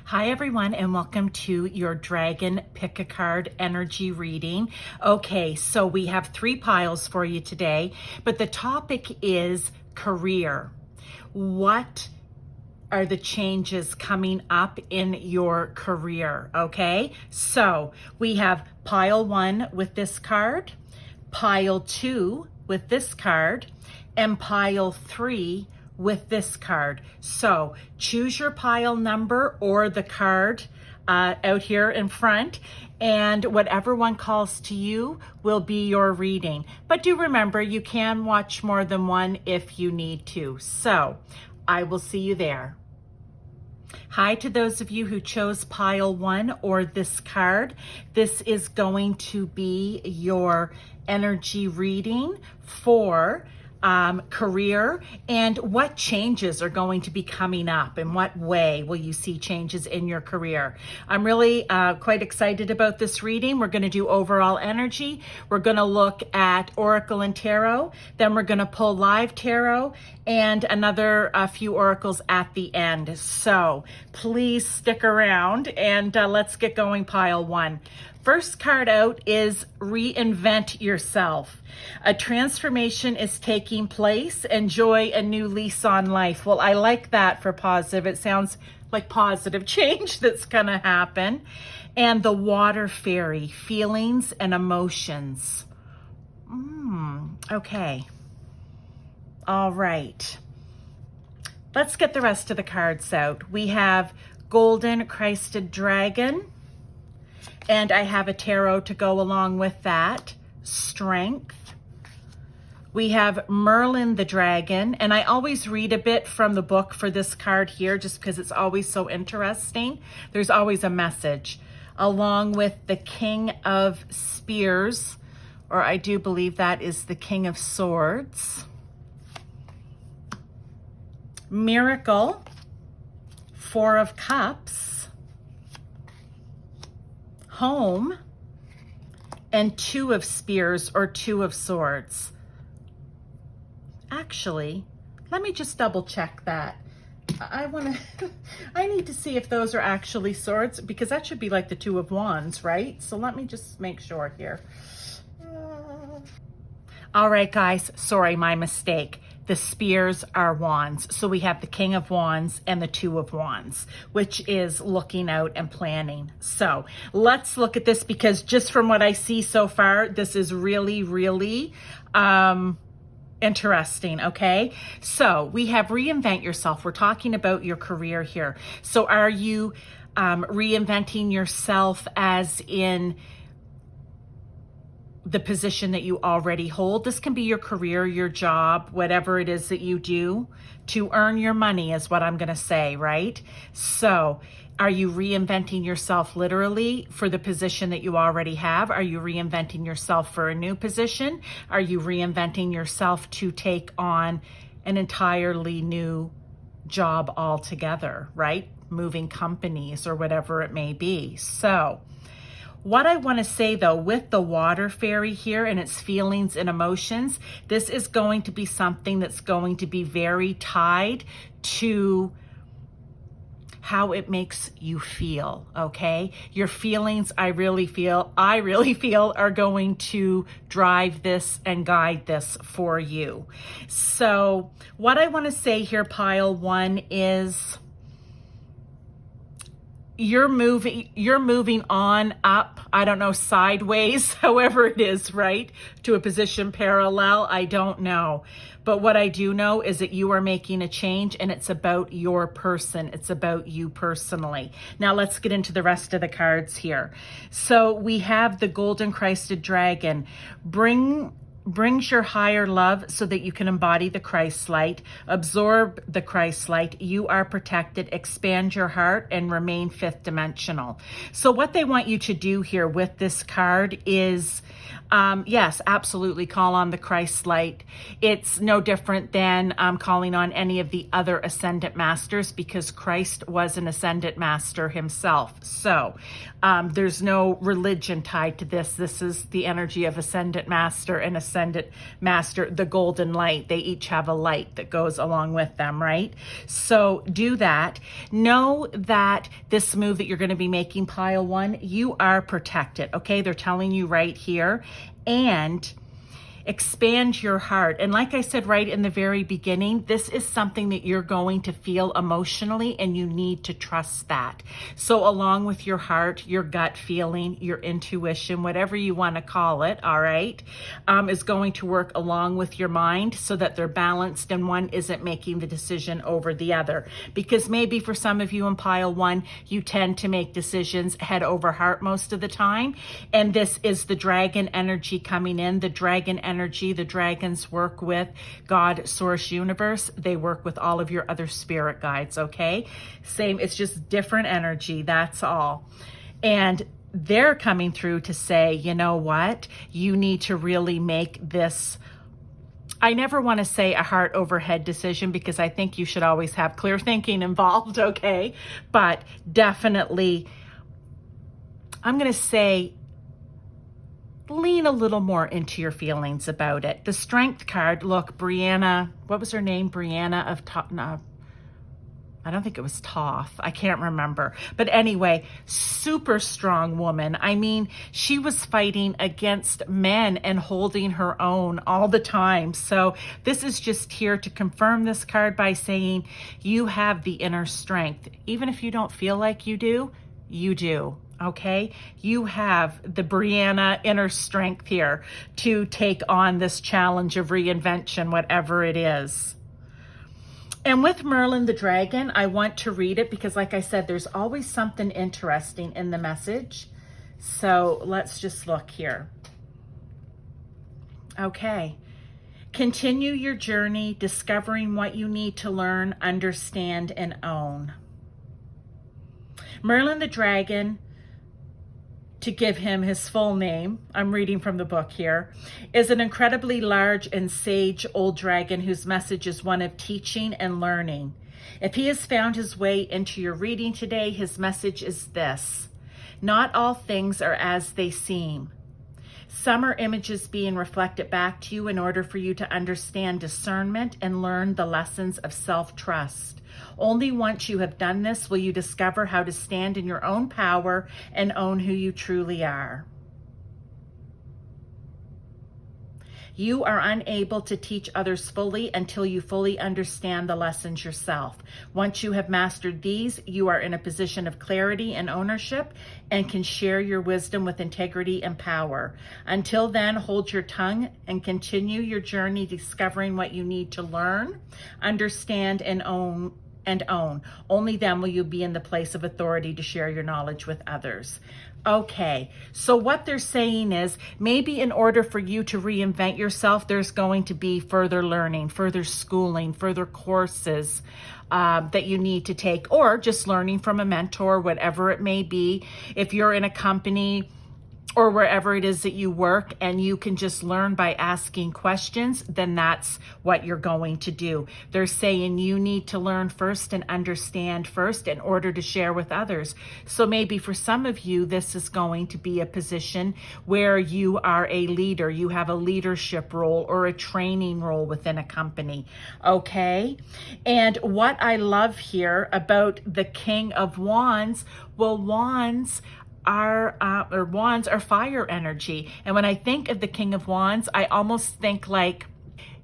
Hi everyone, and welcome to your Dragon Pick-a-Card energy reading. Okay, so we have 3 piles for you today, but the topic is career. What are the changes coming up in your career? Okay, so we have pile 1 with this card, pile 2 with this card, and pile 3 with this card. So choose your pile number or the card out here in front, and whatever one calls to you will be your reading. But do remember, you can watch more than one if you need to. So I will see you there. Hi to those of you who chose pile 1 or this card. This is going to be your energy reading for career, and what changes are going to be coming up. In what way will you see changes in your career? I'm really quite excited about this reading. We're going to do overall energy. We're going to look at Oracle and Tarot. Then we're going to pull live Tarot and another few oracles at the end. So please stick around and let's get going. Pile 1. First card out is reinvent yourself. A transformation is taking place. Enjoy a new lease on life. Well, I like that for positive. It sounds like positive change that's going to happen. And the water fairy, feelings and emotions. Okay. All right. Let's get the rest of the cards out. We have golden crested dragon. And I have a tarot to go along with that. Strength. We have Merlin the dragon. And I always read a bit from the book for this card here just because it's always so interesting. There's always a message. Along with the King of Spears, or I do believe that is the King of Swords. Miracle. 4 of Cups. Home, and 2 of Spears or 2 of Swords. Actually, let me just double check that. I need to see if those are actually swords, because that should be like the 2 of Wands, right? So let me just make sure here. All right, guys, sorry, my mistake. The spears are wands. So we have the King of Wands and the 2 of Wands, which is looking out and planning. So let's look at this, because just from what I see so far, this is really, really interesting. Okay. So we have reinvent yourself. We're talking about your career here. So are you reinventing yourself as in the position that you already hold? This can be your career, your job, whatever it is that you do to earn your money is what I'm going to say, right? So are you reinventing yourself literally for the position that you already have? Are you reinventing yourself for a new position? Are you reinventing yourself to take on an entirely new job altogether, right? Moving companies or whatever it may be. So what I want to say though, with the water fairy here and its feelings and emotions, this is going to be something that's going to be very tied to how it makes you feel, okay? Your feelings, I really feel are going to drive this and guide this for you. So what I want to say here, pile 1, is you're moving on up, I don't know, sideways, however it is, right? To a position parallel, I don't know. But what I do know is that you are making a change, and it's about your person. It's about you personally. Now let's get into the rest of the cards here. So we have the golden crested dragon. Brings your higher love so that you can embody the Christ light, absorb the Christ light. You are protected, expand your heart, and remain 5th dimensional. So what they want you to do here with this card is, yes, absolutely call on the Christ light. It's no different than calling on any of the other ascendant masters, because Christ was an ascendant master himself. So there's no religion tied to this. This is the energy of ascendant master and ascendant ascendant master the golden light. They each have a light that goes along with them, right? So do that. Know that this move that you're going to be making, pile 1, you are protected, okay? They're telling you right here. And expand your heart. And like I said right in the very beginning, this is something that you're going to feel emotionally, and you need to trust that. So along with your heart, your gut feeling, your intuition, whatever you want to call it, all right, is going to work along with your mind so that they're balanced and one isn't making the decision over the other. Because maybe for some of you in pile 1, you tend to make decisions head over heart most of the time. And this is the dragon energy coming in. The dragon energy, the dragons work with God, source, universe. They work with all of your other spirit guides, okay? Same, it's just different energy, that's all. And they're coming through to say, you know what? You need to really make this, I never want to say a heart over head decision, because I think you should always have clear thinking involved, okay? But definitely, I'm going to say, lean a little more into your feelings about it. The Strength card, look, Brianna, what was her name? Brianna of no, I don't think it was Toth. I can't remember. But anyway, super strong woman. I mean, she was fighting against men and holding her own all the time. So this is just here to confirm this card by saying you have the inner strength. Even if you don't feel like you do, you do. Okay, you have the Brianna inner strength here to take on this challenge of reinvention, whatever it is. And with Merlin the Dragon, I want to read it because, like I said, there's always something interesting in the message. So let's just look here. Okay. Continue your journey, discovering what you need to learn, understand, and own. Merlin the Dragon, to give him his full name, I'm reading from the book here, is an incredibly large and sage old dragon whose message is one of teaching and learning. If he has found his way into your reading today, his message is this: not all things are as they seem. Some are images being reflected back to you in order for you to understand discernment and learn the lessons of self-trust. Only once you have done this will you discover how to stand in your own power and own who you truly are. You are unable to teach others fully until you fully understand the lessons yourself. Once you have mastered these, you are in a position of clarity and ownership and can share your wisdom with integrity and power. Until then, hold your tongue and continue your journey discovering what you need to learn, understand, and own. Only then will you be in the place of authority to share your knowledge with others. Okay, so what they're saying is maybe in order for you to reinvent yourself, there's going to be further learning, further schooling, further courses that you need to take, or just learning from a mentor, whatever it may be. If you're in a company or wherever it is that you work and you can just learn by asking questions, then that's what you're going to do. They're saying you need to learn first and understand first in order to share with others. So maybe for some of you, this is going to be a position where you are a leader. You have a leadership role or a training role within a company. Okay? And what I love here about the King of Wands, well, wands are fire energy. And when I think of the King of Wands, I almost think like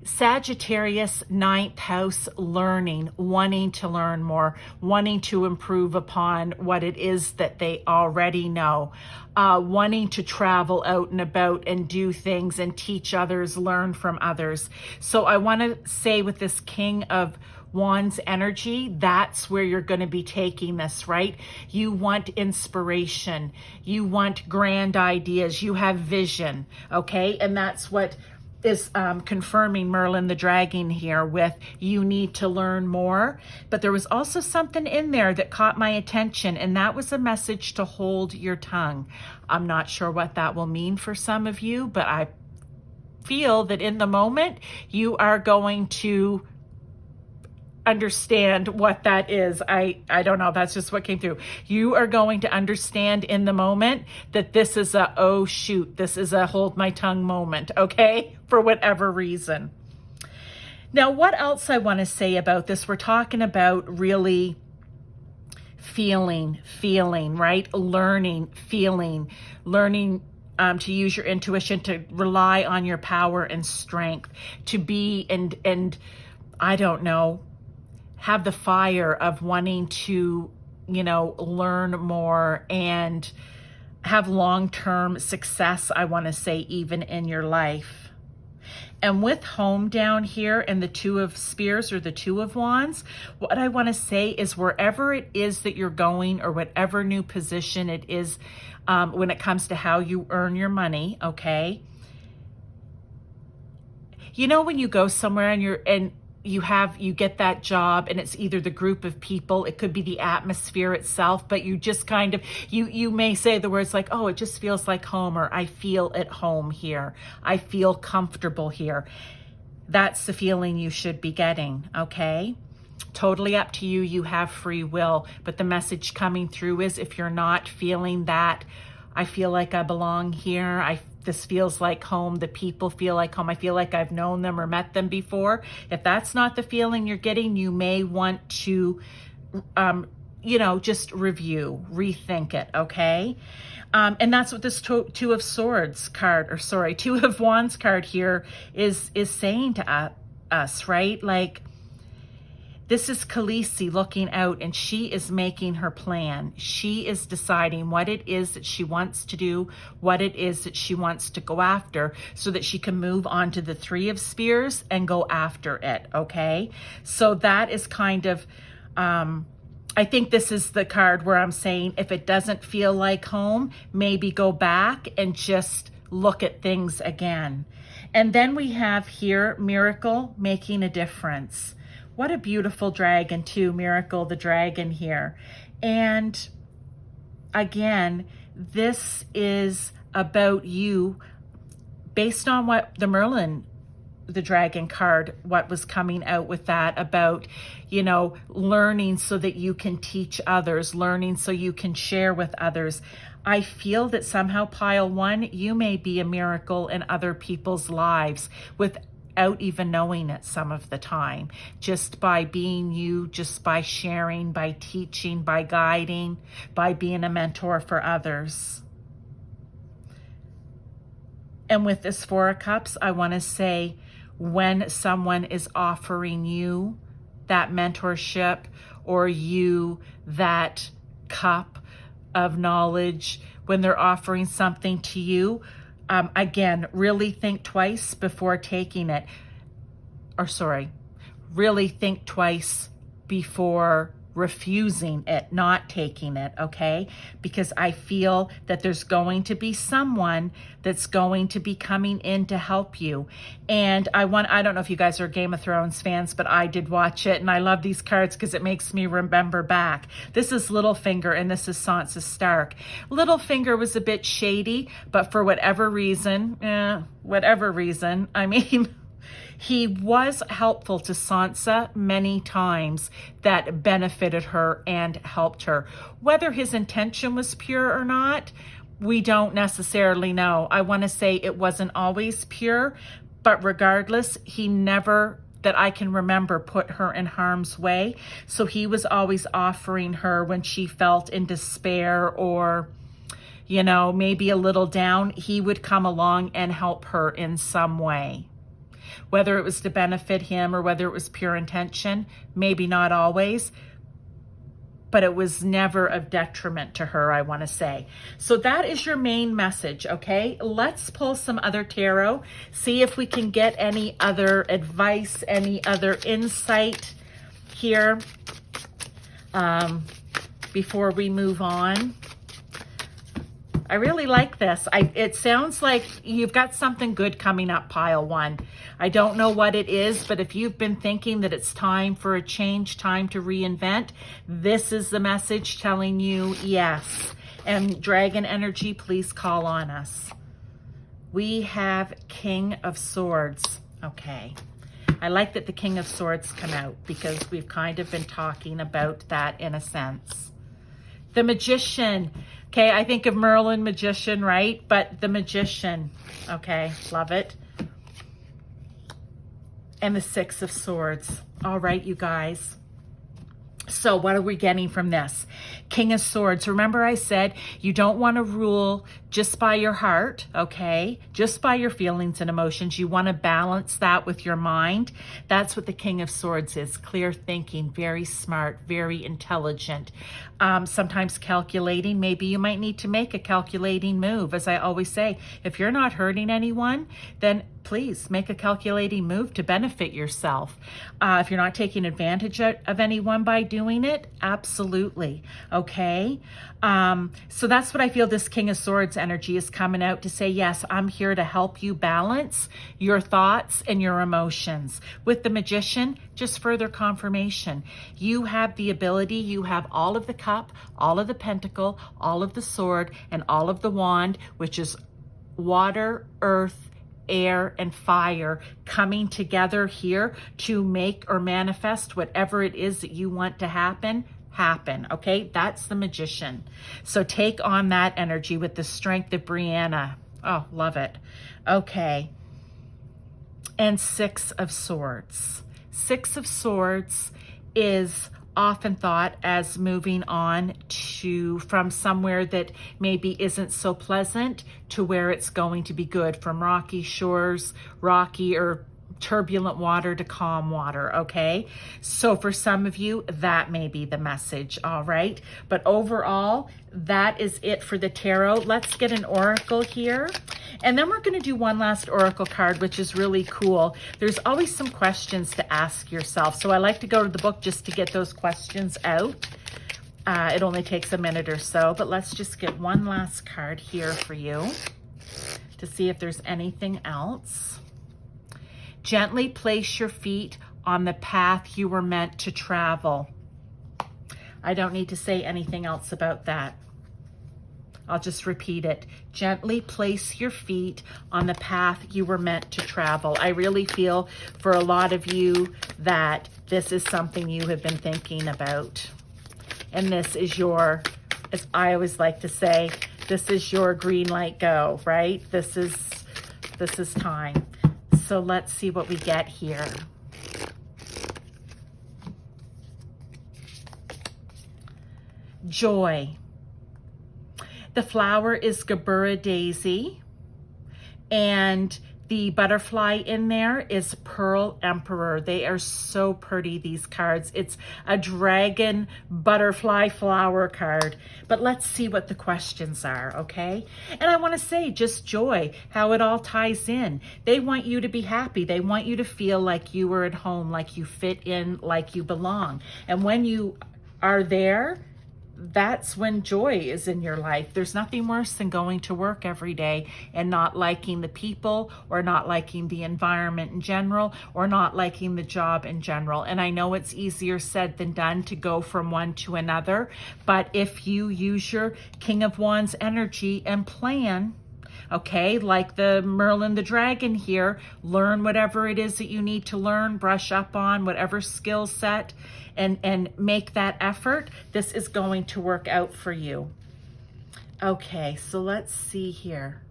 Sagittarius, 9th house, learning, wanting to learn more, wanting to improve upon what it is that they already know, wanting to travel out and about and do things and teach others, learn from others. So I want to say with this King of Wands energy, that's where you're going to be taking this, right? You want inspiration. You want grand ideas. You have vision, okay? And that's what is confirming Merlin the Dragon here with you need to learn more. But there was also something in there that caught my attention, and that was a message to hold your tongue. I'm not sure what that will mean for some of you, but I feel that in the moment you are going to understand what that is. I don't know. That's just what came through. You are going to understand in the moment that this is a, oh shoot, this is a hold my tongue moment, okay? For whatever reason. Now, what else I want to say about this? We're talking about really feeling, right? Learning, feeling, learning to use your intuition, to rely on your power and strength, to be and I don't know, have the fire of wanting to, you know, learn more and have long-term success, I want to say, even in your life. And with home down here and the Two of Spears or the Two of Wands, what I want to say is wherever it is that you're going or whatever new position it is, when it comes to how you earn your money, okay? You know, when you go somewhere and you get that job and it's either the group of people, it could be the atmosphere itself, but you just kind of, you may say the words like, oh, it just feels like home, or I feel at home here. I feel comfortable here. That's the feeling you should be getting, okay? Totally up to you. You have free will, but the message coming through is if you're not feeling that, I feel like I belong here. This feels like home. The people feel like home. I feel like I've known them or met them before. If that's not the feeling you're getting, you may want to, you know, just review, rethink it, okay? And that's what this Two of Swords card, or sorry, Two of Wands card here is saying to us, right? Like, this is Khaleesi looking out, and she is making her plan. She is deciding what it is that she wants to do, what it is that she wants to go after, so that she can move on to the Three of Spears and go after it, okay? So that is kind of, I think this is the card where I'm saying if it doesn't feel like home, maybe go back and just look at things again. And then we have here, Miracle making a difference. What a beautiful dragon too, Miracle the dragon here. And again, this is about you based on what the Merlin, the dragon card, what was coming out with that about, you know, learning so that you can teach others, learning so you can share with others. I feel that somehow, pile one, you may be a miracle in other people's lives without even knowing it some of the time, just by being you, just by sharing, by teaching, by guiding, by being a mentor for others. And with this Four of Cups, I want to say when someone is offering you that mentorship or you that cup of knowledge, when they're offering something to you, again, really think twice before taking it. Or sorry, really think twice before refusing it, not taking it, okay? Because I feel that there's going to be someone that's going to be coming in to help you. And I don't know if you guys are Game of Thrones fans, but I did watch it, and I love these cards because it makes me remember back. This is Littlefinger and this is Sansa Stark. Littlefinger was a bit shady, but for whatever reason, I mean, he was helpful to Sansa many times that benefited her and helped her. Whether his intention was pure or not, we don't necessarily know. I want to say it wasn't always pure, but regardless, he never, that I can remember, put her in harm's way. So he was always offering her when she felt in despair or, you know, maybe a little down. He would come along and help her in some way. Whether it was to benefit him or whether it was pure intention, maybe not always, but it was never of detriment to her, I want to say. So that is your main message, okay? Let's pull some other tarot, see if we can get any other advice, any other insight here before we move on. I really like this. It sounds like you've got something good coming up, pile one. I don't know what it is, but if you've been thinking that it's time for a change, time to reinvent, this is the message telling you yes. And dragon energy, please call on us. We have King of Swords. Okay. I like that the King of Swords come out because we've kind of been talking about that in a sense. The Magician. Okay, I think of Merlin Magician, right? But the Magician. Okay, love it. And the Six of Swords. All right, you guys. So what are we getting from this? King of Swords. Remember I said you don't want to rule just by your heart, okay? Just by your feelings and emotions. You want to balance that with your mind. That's what the King of Swords is. Clear thinking, very smart, very intelligent. Sometimes calculating. Maybe you might need to make a calculating move. As I always say, if you're not hurting anyone, then please make a calculating move to benefit yourself. If you're not taking advantage of anyone by doing it, absolutely. Okay. So that's what I feel this King of Swords energy is coming out to say. Yes, I'm here to help you balance your thoughts and your emotions. With the Magician, just further confirmation. You have the ability, you have all of the cup, all of the pentacle, all of the sword, and all of the wand, which is water, earth, air, and fire coming together here to make or manifest whatever it is that you want to happen. Okay, that's the Magician. So take on that energy with the strength of Brianna. Oh, love it. Okay. And Six of Swords. Six of Swords is often thought as moving on to from somewhere that maybe isn't so pleasant to where it's going to be good, from rocky shores, rocky or turbulent water to calm water. Okay, so for some of you that may be the message. All right, but overall that is it for the tarot. Let's get an oracle here, and then we're going to do one last oracle card, which is really cool. There's always some questions to ask yourself, so I like to go to the book just to get those questions out. It only takes a minute or so, but let's just get one last card here for you to see if there's anything else. Gently place your feet on the path you were meant to travel. I don't need to say anything else about that. I'll just repeat it. Gently place your feet on the path you were meant to travel. I really feel for a lot of you that this is something you have been thinking about. And this is your, as I always like to say, this is your green light go, right? This is time. So let's see what we get here. Joy. The flower is Gabura Daisy, and the butterfly in there is Pearl Emperor. They are so pretty, these cards. It's a dragon butterfly flower card. But let's see what the questions are, okay? And I want to say just joy, how it all ties in. They want you to be happy. They want you to feel like you are at home, like you fit in, like you belong. And when you are there, that's when joy is in your life. There's nothing worse than going to work every day and not liking the people, or not liking the environment in general, or not liking the job in general. And I know it's easier said than done to go from one to another, but if you use your King of Wands energy and plan, okay, like the Merlin the Dragon here, learn whatever it is that you need to learn, brush up on whatever skill set, and make that effort. This is going to work out for you. Okay, so let's see here.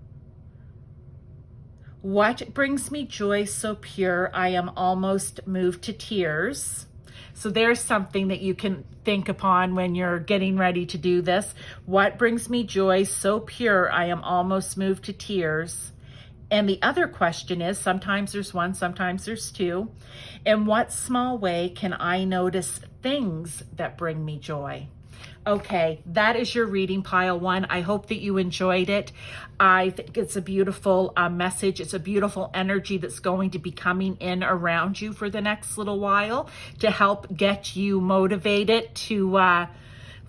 What brings me joy so pure I am almost moved to tears? So there's something that you can think upon when you're getting ready to do this. What brings me joy so pure I am almost moved to tears? And the other question is, sometimes there's one, sometimes there's two. In what small way can I notice things that bring me joy? Okay, that is your reading, pile one. I hope that you enjoyed it. I think it's a beautiful message. It's a beautiful energy that's going to be coming in around you for the next little while to help get you motivated to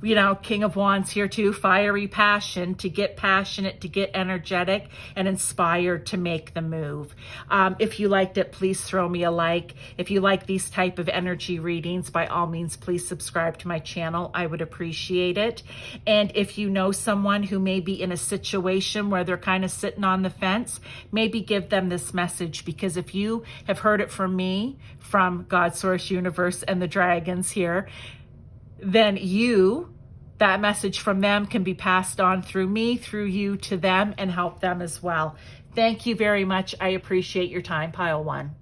you know, King of Wands here too, fiery passion, to get passionate, to get energetic and inspired to make the move. If you liked it, please throw me a like. If you like these type of energy readings, by all means, please subscribe to my channel. I would appreciate it. And if you know someone who may be in a situation where they're kind of sitting on the fence, maybe give them this message, because if you have heard it from me, from God, Source, Universe, and the dragons here, then that message from them can be passed on through me, through you to them, and help them as well. Thank you very much. I appreciate your time, Pile 1.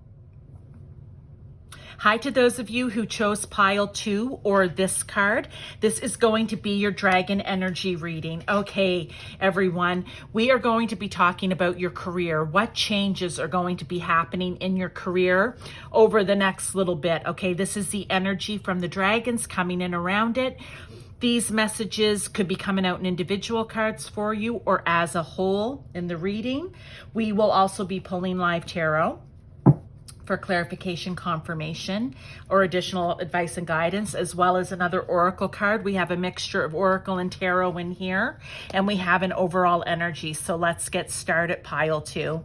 Hi to those of you who chose Pile 2 or this card. This is going to be your dragon energy reading. Okay, everyone, we are going to be talking about your career. What changes are going to be happening in your career over the next little bit? Okay, this is the energy from the dragons coming in around it. These messages could be coming out in individual cards for you or as a whole in the reading. We will also be pulling live tarot for clarification, confirmation, or additional advice and guidance, as well as another oracle card. We have a mixture of oracle and tarot in here, and we have an overall energy. So let's get started, Pile 2.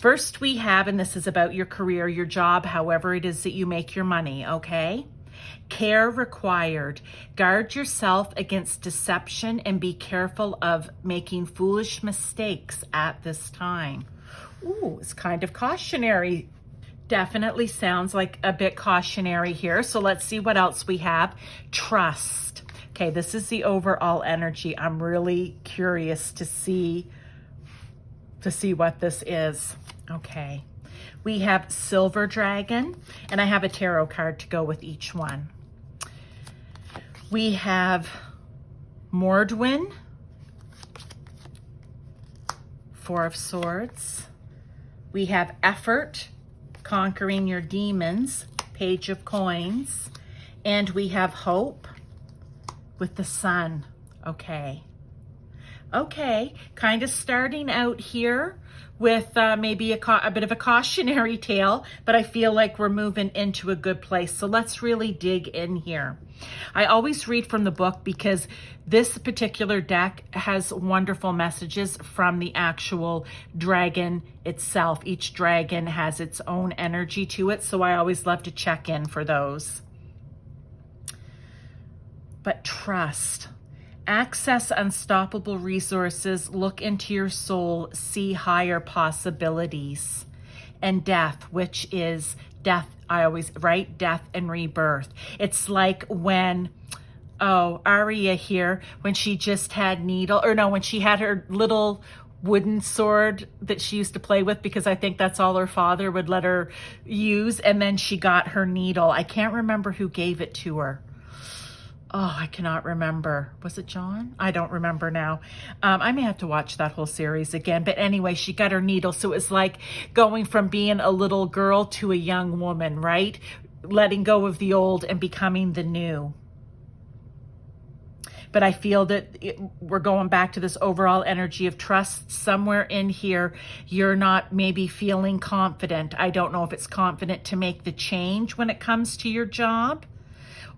First we have, and this is about your career, your job, however it is that you make your money, okay? Care required. Guard yourself against deception and be careful of making foolish mistakes at this time. Ooh, it's kind of cautionary. Definitely sounds like a bit cautionary here. So let's see what else we have. Trust. Okay, this is the overall energy. I'm really curious to see what this is. Okay. We have Silver Dragon, and I have a tarot card to go with each one. We have Mordwin, Four of Swords. We have Effort, Conquering Your Demons, Page of Coins. And we have Hope with the Sun. Okay. Okay, kind of starting out here with maybe a bit of a cautionary tale, but I feel like we're moving into a good place. So let's really dig in here. I always read from the book because this particular deck has wonderful messages from the actual dragon itself. Each dragon has its own energy to it, so I always love to check in for those. But trust. Access unstoppable resources, look into your soul, see higher possibilities. And death, which is death, I always write death and rebirth. It's like when, Arya here, when she just had when she had her little wooden sword that she used to play with, because I think that's all her father would let her use, and then she got her needle. I can't remember who gave it to her. Oh, I cannot remember. Was it John? I don't remember now. I may have to watch that whole series again. But anyway, she got her needle. So it was like going from being a little girl to a young woman, right? Letting go of the old and becoming the new. But I feel that we're going back to this overall energy of trust. Somewhere in here, you're not maybe feeling confident. I don't know if it's confident to make the change when it comes to your job,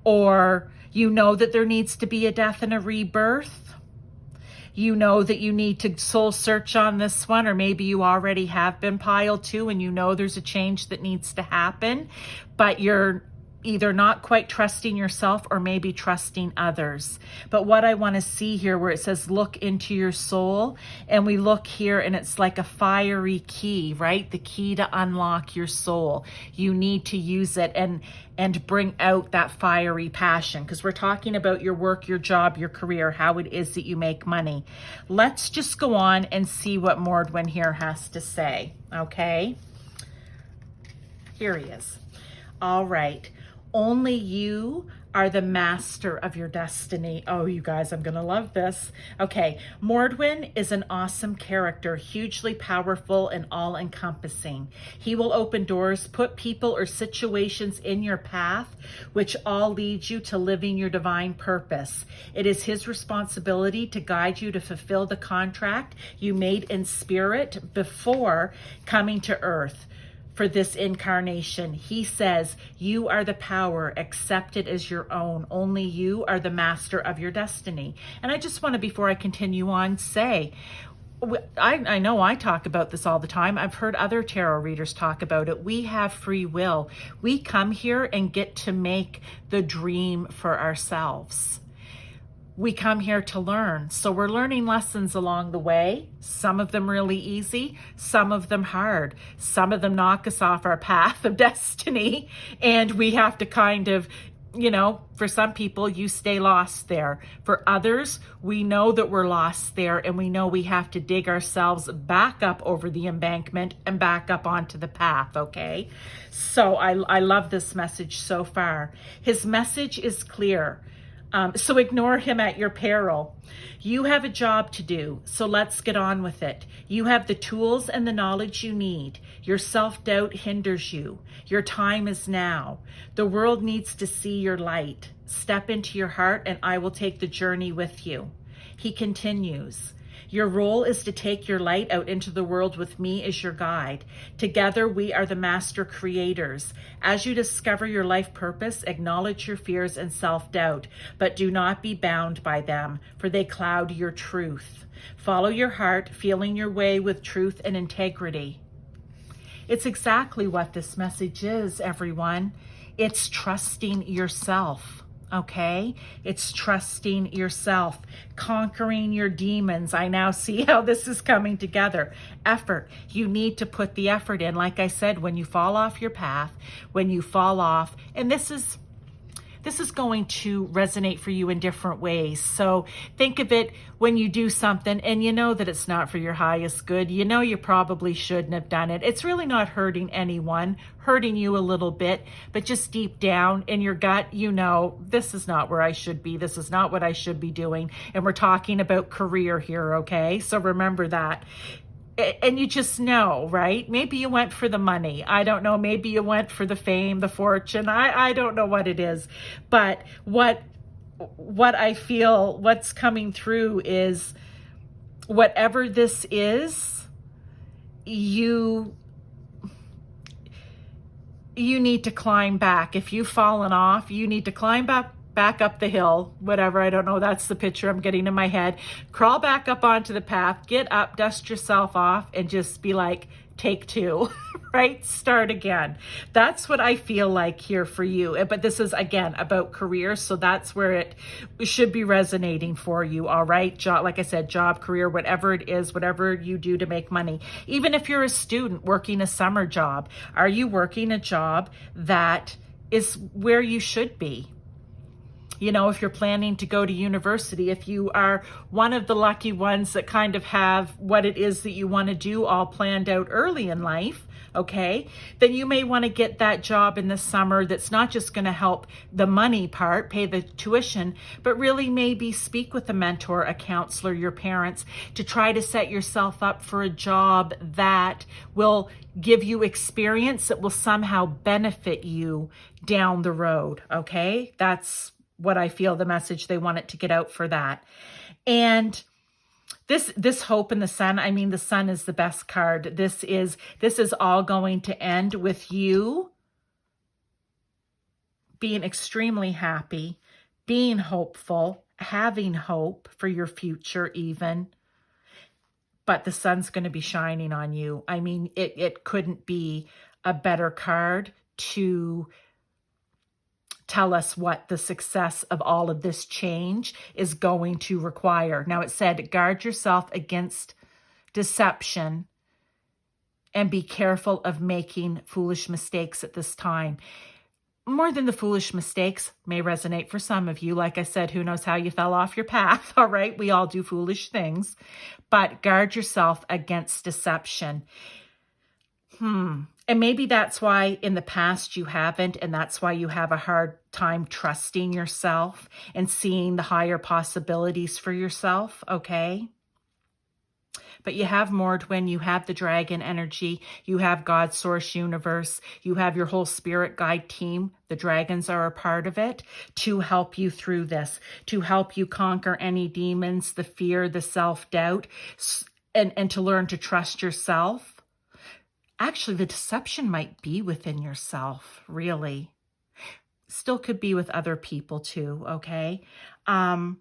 or you know that there needs to be a death and a rebirth. You know that you need to soul search on this one, or maybe you already have been Pile 2 and you know there's a change that needs to happen, but you're either not quite trusting yourself or maybe trusting others. But what I want to see here, where it says look into your soul, and we look here and it's like a fiery key, right? The key to unlock your soul. You need to use it and bring out that fiery passion, because we're talking about your work, your job, your career, how it is that you make money. Let's just go on and see what Mordwin here has to say, okay? Here he is. All right. Only you are the master of your destiny. Oh, you guys, I'm going to love this. Okay, Mordwin is an awesome character, hugely powerful and all-encompassing. He will open doors, put people or situations in your path, which all lead you to living your divine purpose. It is his responsibility to guide you to fulfill the contract you made in spirit before coming to earth. for this incarnation. He says, you are the power, accept it as your own. Only you are the master of your destiny. And I just want to, before I continue on, say, I know I talk about this all the time. I've heard other tarot readers talk about it. We have free will. We come here and get to make the dream for ourselves. We come here to learn. So we're learning lessons along the way. Some of them really easy, some of them hard. Some of them knock us off our path of destiny. And we have to kind of, for some people, you stay lost there. For others, we know that we're lost there, and we know we have to dig ourselves back up over the embankment and back up onto the path, okay? So I love this message so far. His message is clear. So ignore him at your peril. You have a job to do, so let's get on with it. You have the tools and the knowledge you need. Your self-doubt hinders you. Your time is now. The world needs to see your light. Step into your heart and I will take the journey with you. He continues. Your role is to take your light out into the world with me as your guide. Together, we are the master creators. As you discover your life purpose, acknowledge your fears and self-doubt, but do not be bound by them, for they cloud your truth. Follow your heart, feeling your way with truth and integrity. It's exactly what this message is, everyone. It's trusting yourself. Okay, it's trusting yourself, conquering your demons. I now see how this is coming together. Effort. You need to put the effort in. Like I said, when you fall off your path, when you fall off, and this is going to resonate for you in different ways. So think of it when you do something and you know that it's not for your highest good. You know you probably shouldn't have done it. It's really not hurting anyone, hurting you a little bit, but just deep down in your gut, this is not where I should be. This is not what I should be doing. And we're talking about career here, okay? So remember that. And you just know, right? Maybe you went for the money. I don't know. Maybe you went for the fame, the fortune. I don't know what it is. But what I feel, what's coming through is whatever this is, you need to climb back. If you've fallen off, you need to climb back up the hill, whatever, I don't know, that's the picture I'm getting in my head. Crawl back up onto the path, get up, dust yourself off, and just be like, take two, right? Start again. That's what I feel like here for you. But this is, again, about career, so that's where it should be resonating for you, all right? Job, like I said, job, career, whatever it is, whatever you do to make money. Even if you're a student working a summer job, are you working a job that is where you should be? If you're planning to go to university, if you are one of the lucky ones that kind of have what it is that you want to do all planned out early in life, okay, then you may want to get that job in the summer that's not just going to help the money part, pay the tuition, but really maybe speak with a mentor, a counselor, your parents, to try to set yourself up for a job that will give you experience that will somehow benefit you down the road, okay? That's what I feel the message they want it to get out for that. And this hope in the sun, I mean, the sun is the best card. This is all going to end with you being extremely happy, being hopeful, having hope for your future even. But the sun's going to be shining on you. I mean, it couldn't be a better card to tell us what the success of all of this change is going to require. Now it said, guard yourself against deception and be careful of making foolish mistakes at this time. More than the foolish mistakes may resonate for some of you. Like I said, who knows how you fell off your path, all right? We all do foolish things, but guard yourself against deception. And maybe that's why in the past you haven't, and that's why you have a hard time trusting yourself and seeing the higher possibilities for yourself, okay? But you have more when you have the dragon energy, you have God, source, universe, you have your whole spirit guide team. The dragons are a part of it to help you through this, to help you conquer any demons, the fear, the self-doubt, and to learn to trust yourself. Actually, the deception might be within yourself, really. Still could be with other people too, okay? But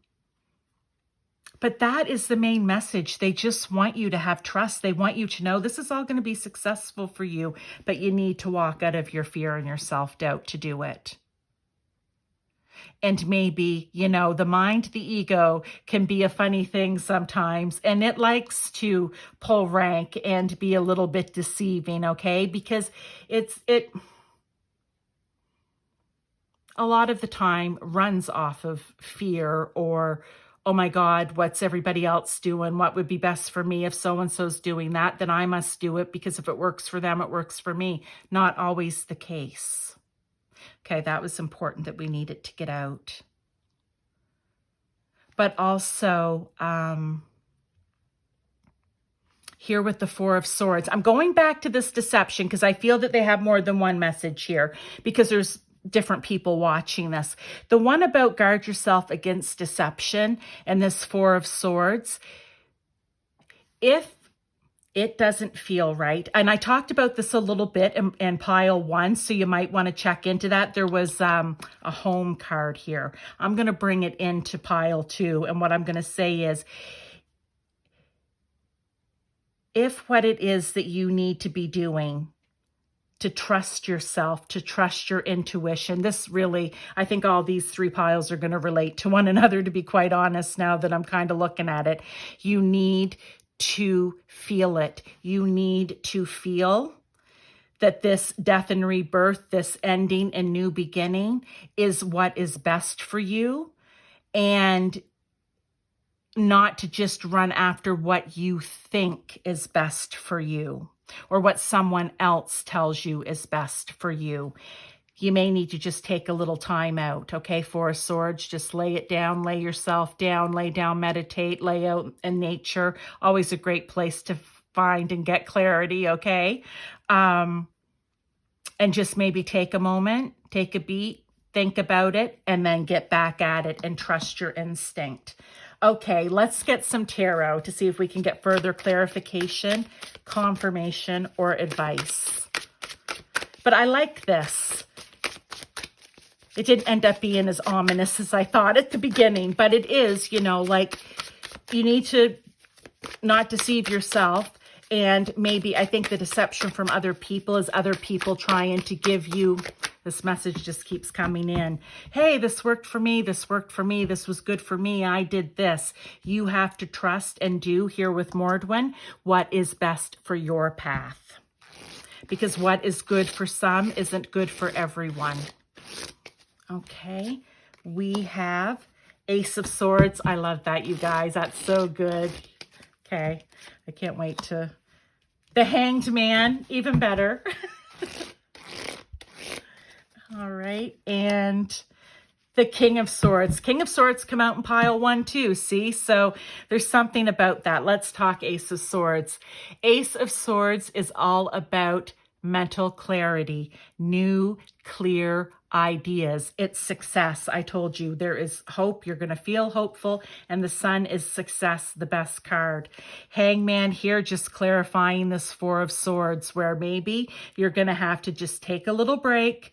that is the main message. They just want you to have trust. They want you to know this is all going to be successful for you, but you need to walk out of your fear and your self-doubt to do it. And maybe, you know, the mind, the ego can be a funny thing sometimes, and it likes to pull rank and be a little bit deceiving, okay? Because it a lot of the time runs off of fear or, oh my God, what's everybody else doing? What would be best for me? If so-and-so's doing that, then I must do it, because if it works for them, it works for me. Not always the case. Okay, that was important that we needed to get out. But also, here with the Four of Swords, I'm going back to this deception because I feel that they have more than one message here, because there's different people watching this. The one about guard yourself against deception and this Four of Swords, if it doesn't feel right, and I talked about this a little bit in pile 1, so you might want to check into that. There was a home card here. I'm going to bring it into pile 2, and what I'm going to say is, if what it is that you need to be doing to trust yourself, to trust your intuition. This really, I think all these 3 piles are going to relate to one another, to be quite honest, now that I'm kind of looking at it. You need to feel it. You need to feel that this death and rebirth, this ending and new beginning is what is best for you, and not to just run after what you think is best for you, or what someone else tells you is best for you. You may need to just take a little time out, okay? Four of Swords, just lay it down, lay yourself down, lay down, meditate, lay out in nature. Always a great place to find and get clarity, okay? And just maybe take a moment, take a beat, think about it, and then get back at it and trust your instinct. Okay, let's get some tarot to see if we can get further clarification, confirmation, or advice. But I like this. It didn't end up being as ominous as I thought at the beginning, but it is, you know, like, you need to not deceive yourself. And maybe, I think the deception from other people is other people trying to give you, this message just keeps coming in. Hey, this worked for me. This worked for me. This was good for me. I did this. You have to trust and do, here with Mordwin, what is best for your path. Because what is good for some isn't good for everyone. Okay, we have Ace of Swords. I love that, you guys. That's so good. Okay, I can't wait to... The Hanged Man, even better. All right, and the King of Swords. King of Swords come out in pile 1 too, see? So there's something about that. Let's talk Ace of Swords. Ace of Swords is all about mental clarity, new, clear ideas. It's success. I told you there is hope. You're going to feel hopeful, and the Sun is success, the best card. Hangman here, just clarifying this Four of Swords, where maybe you're going to have to just take a little break,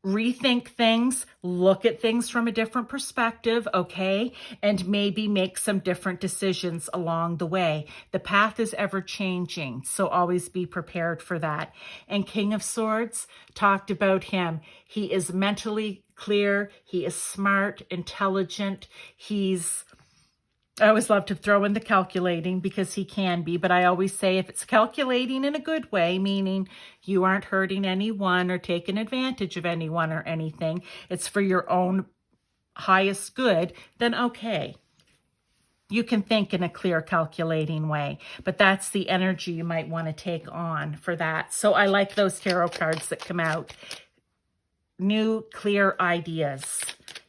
rethink things, look at things from a different perspective, okay? And maybe make some different decisions along the way. The path is ever changing, so always be prepared for that. And King of Swords, talked about him. He is mentally clear. He is smart, intelligent. I always love to throw in the calculating, because he can be, but I always say if it's calculating in a good way, meaning you aren't hurting anyone or taking advantage of anyone or anything, it's for your own highest good, then okay. You can think in a clear, calculating way, but that's the energy you might want to take on for that. So I like those tarot cards that come out. New, clear ideas.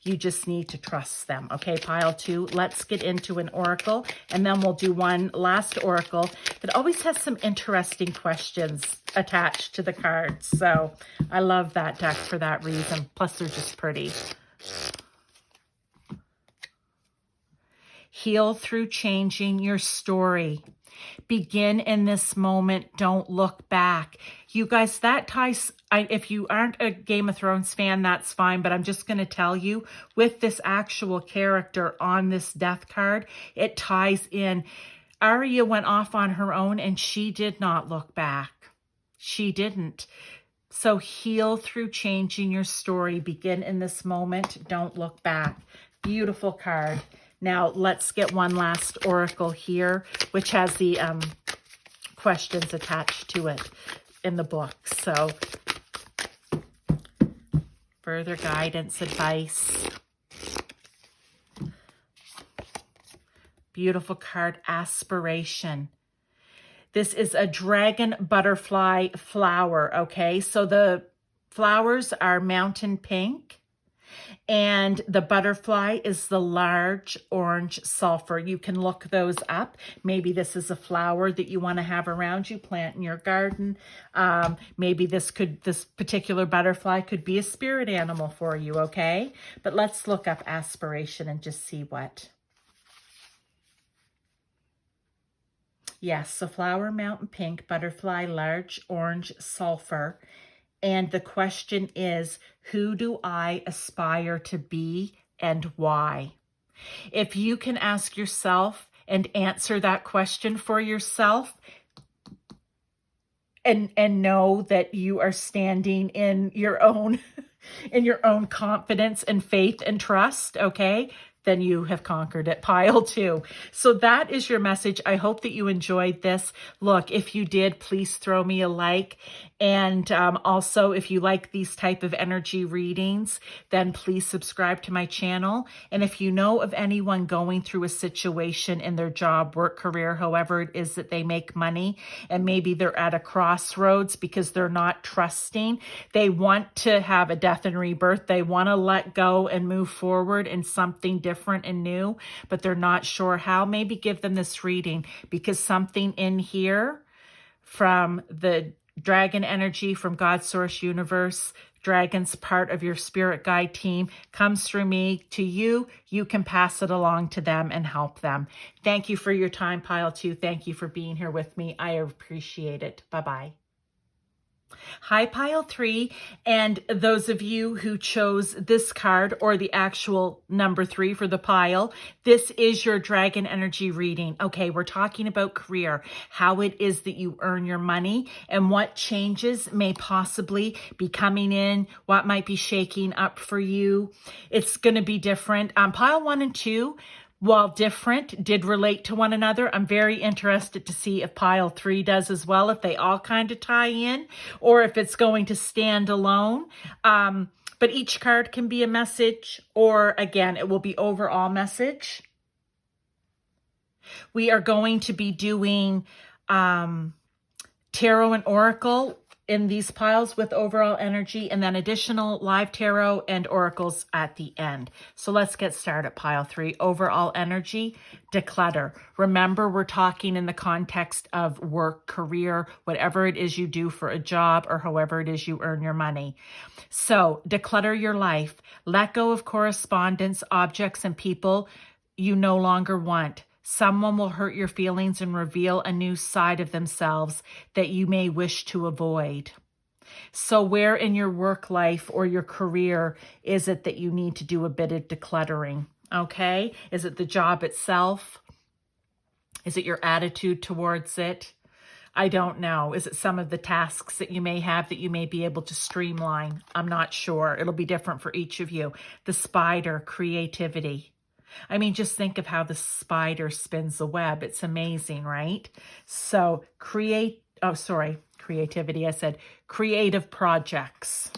You just need to trust them. Okay, pile 2. Let's get into an oracle, and then we'll do one last oracle that always has some interesting questions attached to the cards. So I love that deck for that reason. Plus, they're just pretty. Heal through changing your story. Begin in this moment. Don't look back. You guys, that ties, if you aren't a Game of Thrones fan, that's fine. But I'm just going to tell you, with this actual character on this death card, it ties in. Arya went off on her own and she did not look back. She didn't. So heal through changing your story. Begin in this moment. Don't look back. Beautiful card. Now let's get one last oracle here, which has the questions attached to it in the book. So further guidance, advice. Beautiful card, aspiration. This is a dragon butterfly flower, okay? So the flowers are mountain pink, and the butterfly is the large orange sulfur. You can look those up. Maybe this is a flower that you want to have around you, plant in your garden. Maybe this particular butterfly could be a spirit animal for you, okay? But let's look up aspiration and just see what. Yes, so flower, mountain pink, butterfly, large orange sulfur. And the question is, who do I aspire to be and why? If you can ask yourself and answer that question for yourself and know that you are standing in your own confidence and faith and trust, okay? Then you have conquered it. Pile 2. So that is your message. I hope that you enjoyed this. Look, if you did, please throw me a like. And also, if you like these type of energy readings, then please subscribe to my channel. And if you know of anyone going through a situation in their job, work, career, however it is that they make money, and maybe they're at a crossroads because they're not trusting, they want to have a death and rebirth. They want to let go and move forward in something different and new, but they're not sure how. Maybe give them this reading, because something in here from the dragon energy from God's source universe, dragons part of your spirit guide team, comes through me to you. You can pass it along to them and help them. Thank you for your time, Pile 2. Thank you for being here with me. I appreciate it. Bye-bye. Hi, Pile 3, and those of you who chose this card or the actual number 3 for the pile, this is your dragon energy reading. Okay, we're talking about career, how it is that you earn your money, and what changes may possibly be coming in, what might be shaking up for you. It's going to be different. Pile 1 and 2, while different, did relate to one another. I'm very interested to see if Pile 3 does as well, if they all kind of tie in, or if it's going to stand alone. But each card can be a message, or again, it will be overall message. We are going to be doing tarot and oracle in these piles with overall energy, and then additional live tarot and oracles at the end. So let's get started. Pile 3, overall energy, declutter. Remember, we're talking in the context of work, career, whatever it is you do for a job, or however it is you earn your money. So declutter your life. Let go of correspondence, objects, and people you no longer want. Someone will hurt your feelings and reveal a new side of themselves that you may wish to avoid. So where in your work life or your career is it that you need to do a bit of decluttering? Okay? Is it the job itself? Is it your attitude towards it? I don't know. Is it some of the tasks that you may have that you may be able to streamline? I'm not sure. It'll be different for each of you. The spider, creativity. I mean, just think of how the spider spins the web. It's amazing, right? So creativity. I said creative projects.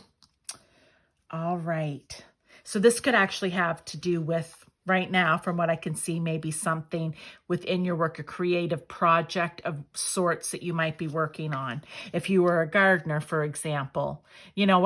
All right. So this could actually have to do with, right now, from what I can see, maybe something within your work, a creative project of sorts that you might be working on. If you were a gardener, for example, you know,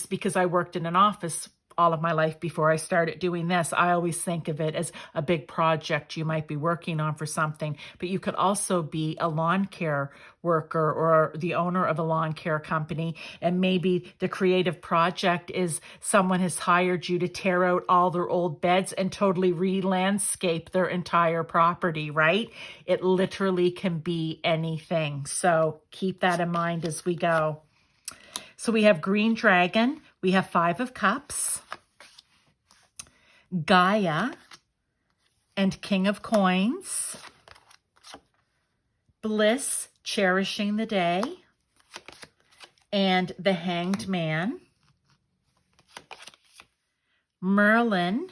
because I worked in an office all of my life before I started doing this. I always think of it as a big project you might be working on for something, but you could also be a lawn care worker or the owner of a lawn care company. And maybe the creative project is someone has hired you to tear out all their old beds and totally re-landscape their entire property, right? It literally can be anything. So keep that in mind as we go. So we have Green Dragon, we have 5 of Cups, Gaia, and King of Coins, Bliss, Cherishing the Day, and the Hanged Man, Merlin,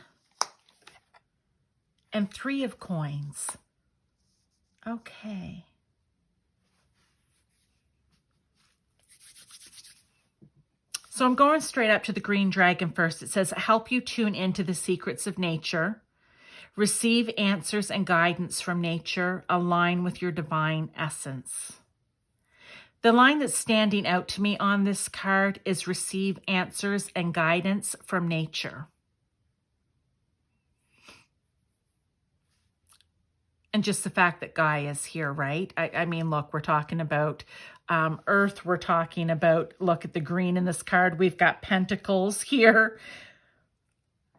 and 3 of Coins. Okay. So I'm going straight up to the Green Dragon first. It says, help you tune into the secrets of nature, receive answers and guidance from nature, align with your divine essence. The line that's standing out to me on this card is receive answers and guidance from nature. And just the fact that Gaia is here, right? I mean, look, we're talking about Earth. We're talking about, look at the green in this card. We've got Pentacles here.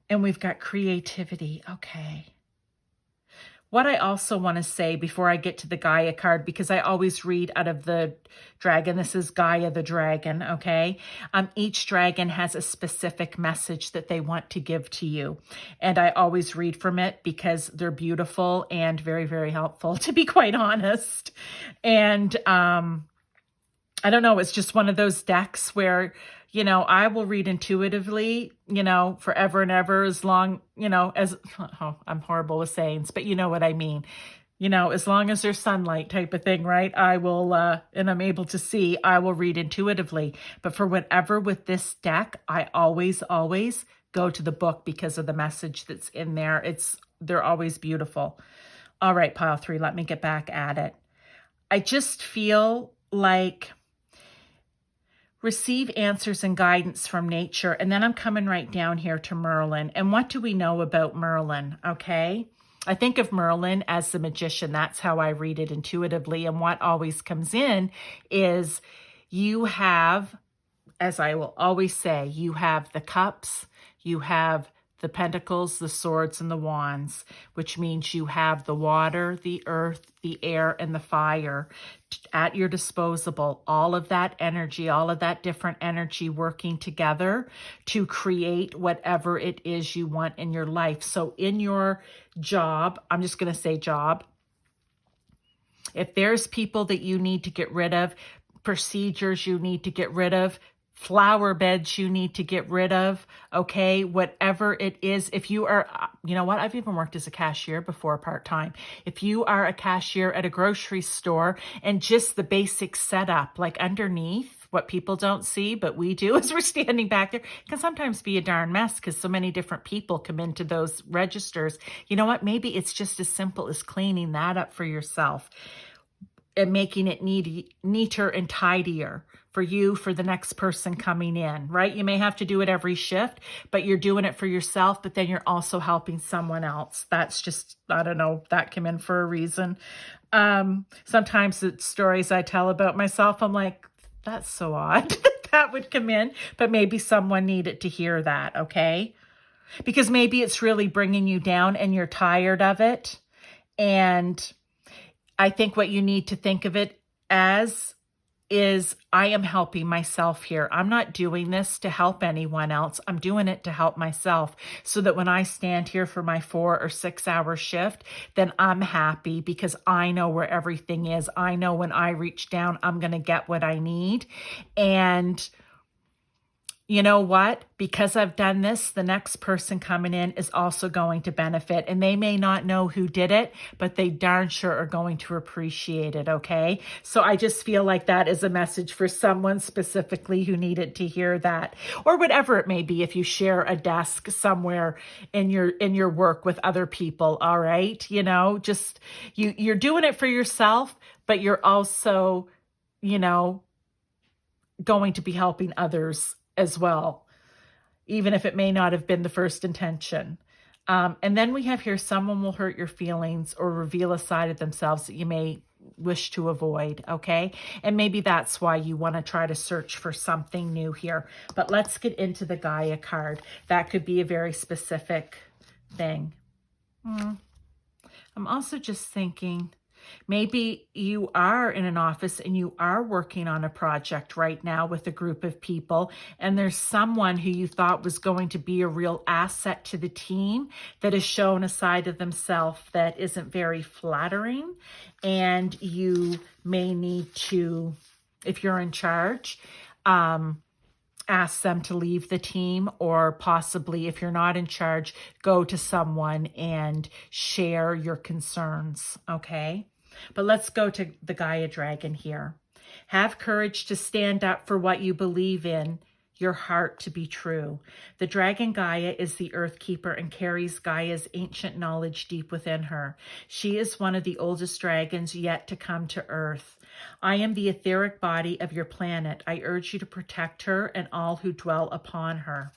And we've got creativity. Okay. What I also want to say before I get to the Gaia card, because I always read out of the dragon, this is Gaia the dragon, okay? Each dragon has a specific message that they want to give to you. And I always read from it because they're beautiful and very, very helpful, to be quite honest. And I don't know, it's just one of those decks where, you know, I will read intuitively, you know, forever and ever, as long, you know, as, oh, I'm horrible with sayings, but you know what I mean. You know, as long as there's sunlight type of thing, right? I will, and I'm able to see, I will read intuitively. But for whatever with this deck, I always go to the book because of the message that's in there. They're always beautiful. All right, pile 3, let me get back at it. I just feel like receive answers and guidance from nature. And then I'm coming right down here to Merlin. And what do we know about Merlin? Okay. I think of Merlin as the magician. That's how I read it intuitively. And what always comes in is you have, as I will always say, you have the cups, you have the pentacles, the swords, and the wands, which means you have the water, the earth, the air, and the fire at your disposal. All of that energy, all of that different energy working together to create whatever it is you want in your life. So in your job, I'm just going to say job, if there's people that you need to get rid of, procedures you need to get rid of, flower beds you need to get rid of, okay, whatever it is. If you are, you know what, I've even worked as a cashier before part-time. If you are a cashier at a grocery store and just the basic setup, like underneath, what people don't see, but we do as we're standing back there, can sometimes be a darn mess because so many different people come into those registers. You know what, maybe it's just as simple as cleaning that up for yourself and making it neater and tidier for you, for the next person coming in, right? You may have to do it every shift, but you're doing it for yourself, but then you're also helping someone else. That's just, I don't know, that came in for a reason. Sometimes the stories I tell about myself, I'm like, that's so odd that would come in, but maybe someone needed to hear that, okay? Because maybe it's really bringing you down and you're tired of it. And I think what you need to think of it as is, I am helping myself here. I'm not doing this to help anyone else. I'm doing it to help myself so that when I stand here for my 4 or 6 hour shift, then I'm happy because I know where everything is. I know when I reach down, I'm going to get what I need. And you know what? Because I've done this, the next person coming in is also going to benefit. And they may not know who did it, but they darn sure are going to appreciate it, okay? So I just feel like that is a message for someone specifically who needed to hear that. Or whatever it may be, if you share a desk somewhere in your work with other people, all right? You know, just you're doing it for yourself, but you're also, you know, going to be helping others as well. even if it may not have been the first intention. And then we have here, someone will hurt your feelings or reveal a side of themselves that you may wish to avoid, okay? And maybe that's why you want to try to search for something new here. But let's get into the Gaia card. That could be a very specific thing. I'm also just thinking, maybe you are in an office and you are working on a project right now with a group of people, and there's someone who you thought was going to be a real asset to the team that has shown a side of themselves that isn't very flattering, and you may need to, if you're in charge, ask them to leave the team, or possibly, if you're not in charge, go to someone and share your concerns, okay? But let's go to the Gaia dragon here. Have courage to stand up for what you believe in, your heart to be true. The dragon Gaia is the earth keeper and carries Gaia's ancient knowledge deep within her. She is one of the oldest dragons yet to come to earth. I am the etheric body of your planet. I urge you to protect her and all who dwell upon her.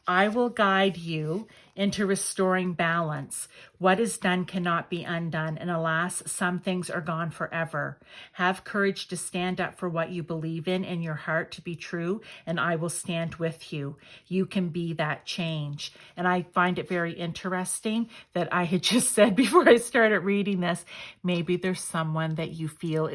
I will guide you into restoring balance. What is done cannot be undone, and alas, some things are gone forever. Have courage to stand up for what you believe in and your heart to be true, and I will stand with you. You can be that change. And I find it very interesting that I had just said before I started reading this, maybe there's someone that you feel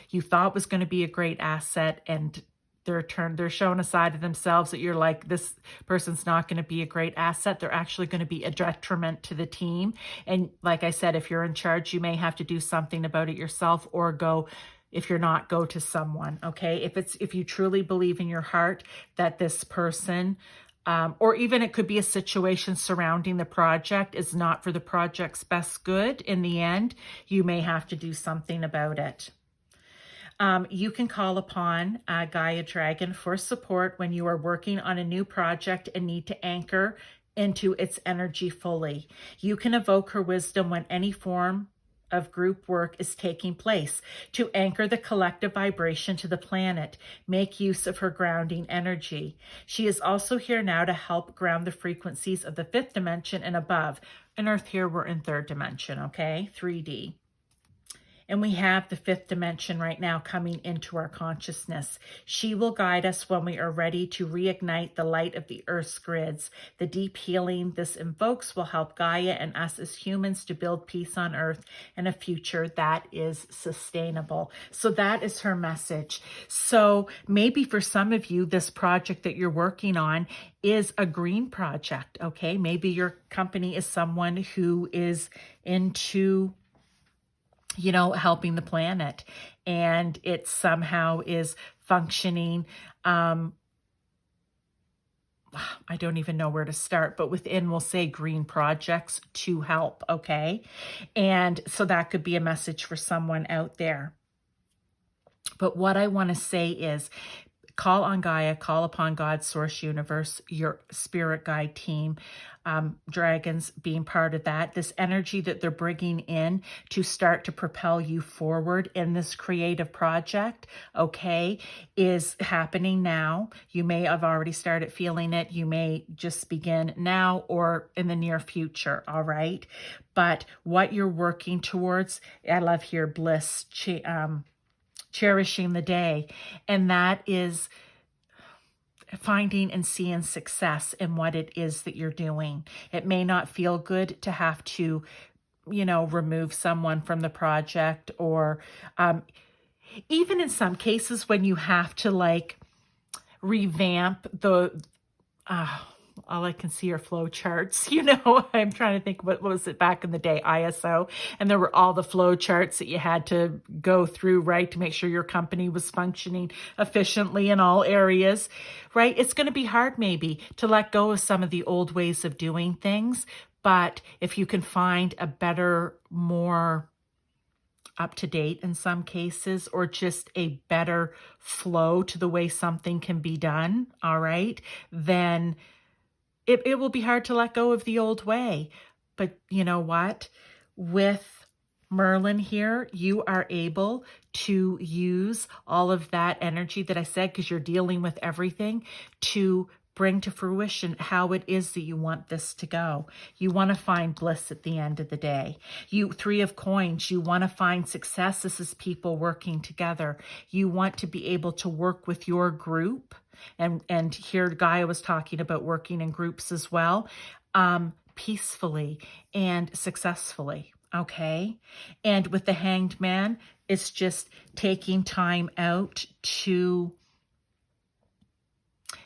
you thought was going to be a great asset, and they're showing a side of themselves that you're like, this person's not going to be a great asset. They're actually going to be a detriment to the team. And like I said, if you're in charge, you may have to do something about it yourself, or go, if you're not, go to someone, okay? If you truly believe in your heart that this person, or even it could be a situation surrounding the project, is not for the project's best good in the end, you may have to do something about it. You can call upon Gaia Dragon for support when you are working on a new project and need to anchor into its energy fully. You can evoke her wisdom when any form of group work is taking place to anchor the collective vibration to the planet. Make use of her grounding energy. She is also here now to help ground the frequencies of the 5th dimension and above. On Earth here, we're in 3rd dimension, okay? 3D. And we have the 5th dimension right now coming into our consciousness. She will guide us when we are ready to reignite the light of the Earth's grids. The deep healing this invokes will help Gaia and us as humans to build peace on Earth and a future that is sustainable. So that is her message. So maybe for some of you, this project that you're working on is a green project, okay? Maybe your company is someone who is into helping the planet, and it somehow is functioning. I don't even know where to start, but within, we'll say green projects to help, okay? And so that could be a message for someone out there. But what I want to say is, call on Gaia, call upon God's source universe, your spirit guide team, dragons being part of that. This energy that they're bringing in to start to propel you forward in this creative project, okay, is happening now. You may have already started feeling it. You may just begin now or in the near future, all right? But what you're working towards, I love here, bliss, cherishing the day, and that is finding and seeing success in what it is that you're doing. It may not feel good to have to, remove someone from the project, or even in some cases when you have to revamp the all I can see are flow charts. I'm trying to think, what was it back in the day, ISO, and there were all the flow charts that you had to go through, right, to make sure your company was functioning efficiently in all areas, right? It's going to be hard maybe to let go of some of the old ways of doing things, but if you can find a better, more up to date in some cases, or just a better flow to the way something can be done, all right, then it will be hard to let go of the old way. But you know what? With Merlin here, you are able to use all of that energy that I said, because you're dealing with everything, to bring to fruition how it is that you want this to go. You want to find bliss at the end of the day. You, Three of Coins, you want to find success. This is people working together. You want to be able to work with your group. And here Gaia was talking about working in groups as well, peacefully and successfully. Okay. And with the Hanged Man, it's just taking time out to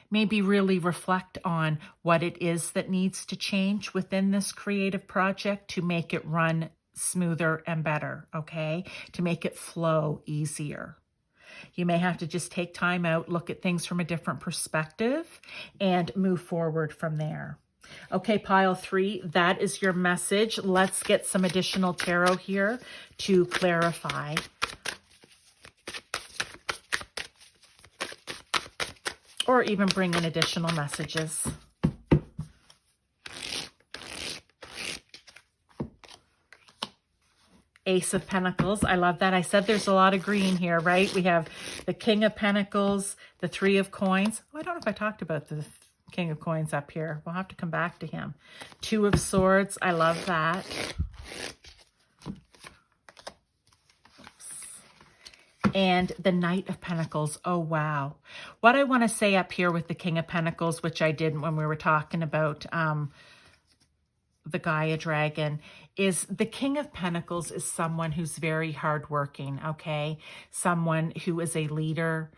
maybe really reflect on what it is that needs to change within this creative project to make it run smoother and better, okay? To make it flow easier. You may have to just take time out, look at things from a different perspective, and move forward from there. Okay, pile 3, that is your message. Let's get some additional tarot here to clarify. Or even bring in additional messages. Ace of Pentacles. I love that. I said there's a lot of green here, right? We have the King of Pentacles, the Three of Coins. Oh, I don't know if I talked about the King of Coins up here. We'll have to come back to him. Two of Swords. I love that. And the Knight of Pentacles. Oh, wow. What I want to say up here with the King of Pentacles, which I did when we were talking about the Gaia dragon, is the King of Pentacles is someone who's very hardworking, okay? Someone who is a leader,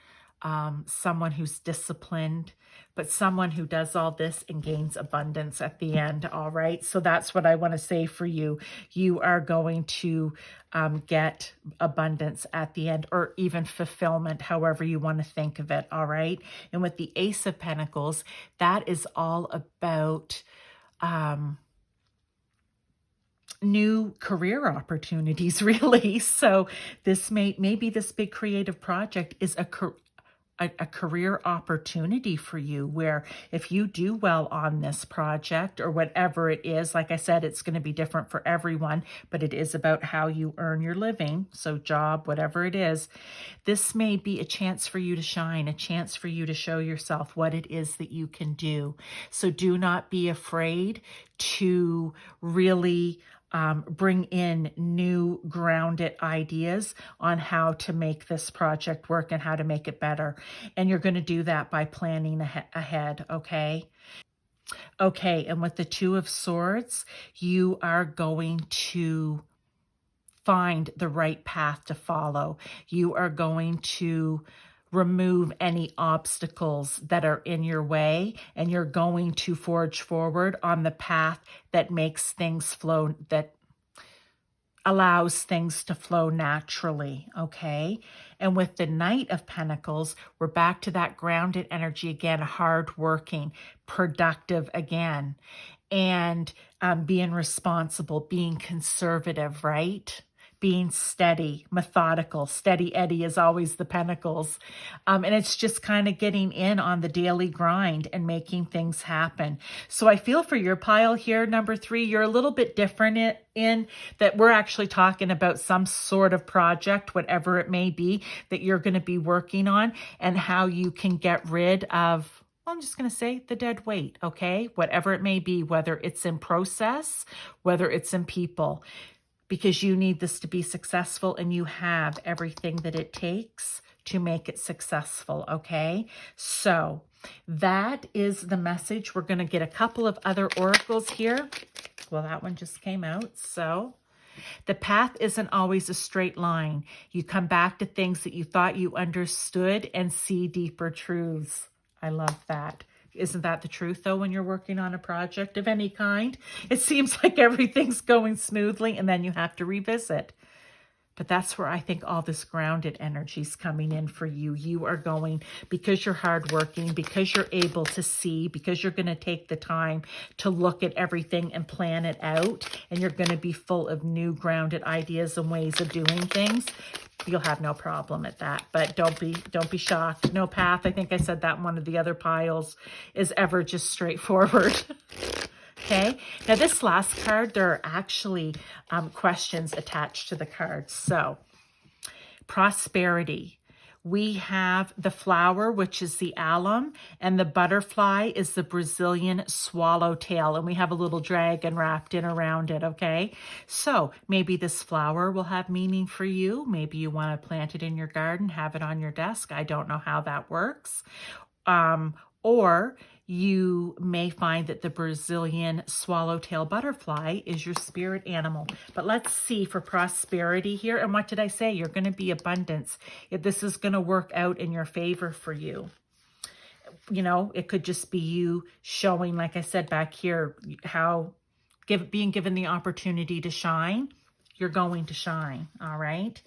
someone who's disciplined, but someone who does all this and gains abundance at the end, all right? So that's what I want to say for you. You are going to get abundance at the end, or even fulfillment, however you want to think of it, all right? And with the Ace of Pentacles, that is all about new career opportunities, really. So this maybe this big creative project is a career opportunity for you, where if you do well on this project or whatever it is, like I said, it's going to be different for everyone, but it is about how you earn your living. So job, whatever it is, this may be a chance for you to shine, a chance for you to show yourself what it is that you can do. So do not be afraid to really bring in new grounded ideas on how to make this project work and how to make it better. And you're going to do that by planning ahead, okay? Okay, and with the Two of Swords, you are going to find the right path to follow. You are going to remove any obstacles that are in your way, and you're going to forge forward on the path that makes things flow, that allows things to flow naturally, okay? And with the Knight of Pentacles, we're back to that grounded energy again, hardworking, productive again, and being responsible, being conservative, right? Being steady, methodical. Steady Eddie is always the Pentacles. And it's just kind of getting in on the daily grind and making things happen. So I feel for your pile here, number 3, you're a little bit different in that we're actually talking about some sort of project, whatever it may be, that you're going to be working on, and how you can get rid of, well, I'm just going to say the dead weight, okay? Whatever it may be, whether it's in process, whether it's in people, because you need this to be successful, and you have everything that it takes to make it successful, okay? So that is the message. We're going to get a couple of other oracles here. Well, that one just came out. So the path isn't always a straight line. You come back to things that you thought you understood and see deeper truths. I love that. Isn't that the truth, though, when you're working on a project of any kind? It seems like everything's going smoothly, and then you have to revisit. But that's where I think all this grounded energy is coming in for you. You are going, because you're hardworking, because you're able to see, because you're going to take the time to look at everything and plan it out, and you're going to be full of new grounded ideas and ways of doing things. You'll have no problem at that, but don't be shocked. No path, I think I said that in one of the other piles, is ever just straightforward. Okay, now this last card, there are actually questions attached to the cards. So, prosperity. We have the flower, which is the alum, and the butterfly is the Brazilian swallowtail, and we have a little dragon wrapped in around it, okay? So maybe this flower will have meaning for you. Maybe you want to plant it in your garden, have it on your desk. I don't know how that works. Or you may find that the Brazilian swallowtail butterfly is your spirit animal. But let's see for prosperity here. And what did I say? You're going to be abundance. This is going to work out in your favor for you. You know, it could just be you showing, like I said back here, how being given the opportunity to shine. You're going to shine, all right?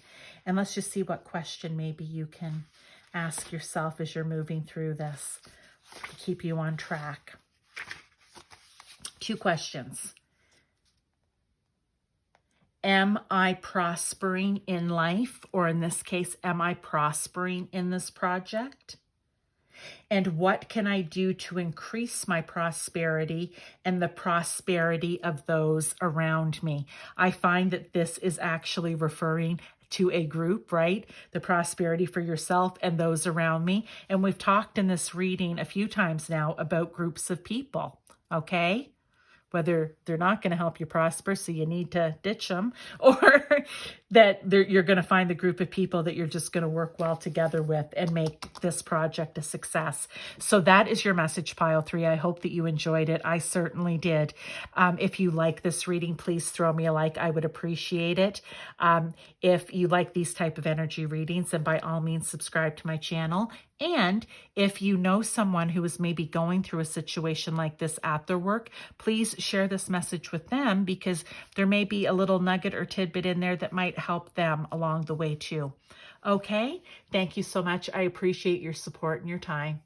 And let's just see what question maybe you can ask yourself as you're moving through this to keep you on track. 2 questions. Am I prospering in life? Or in this case, am I prospering in this project? And what can I do to increase my prosperity and the prosperity of those around me? I find that this is actually referring to a group, right? The prosperity for yourself and those around me. And we've talked in this reading a few times now about groups of people, okay? Whether they're not going to help you prosper, so you need to ditch them, or that you're going to find the group of people that you're just going to work well together with and make this project a success. So that is your message, pile 3. I hope that you enjoyed it. I certainly did. If you like this reading, please throw me a like. I would appreciate it. If you like these type of energy readings, then by all means, subscribe to my channel. And if you know someone who is maybe going through a situation like this at their work, please share this message with them, because there may be a little nugget or tidbit in there that might help them along the way too. Okay, thank you so much. I appreciate your support and your time.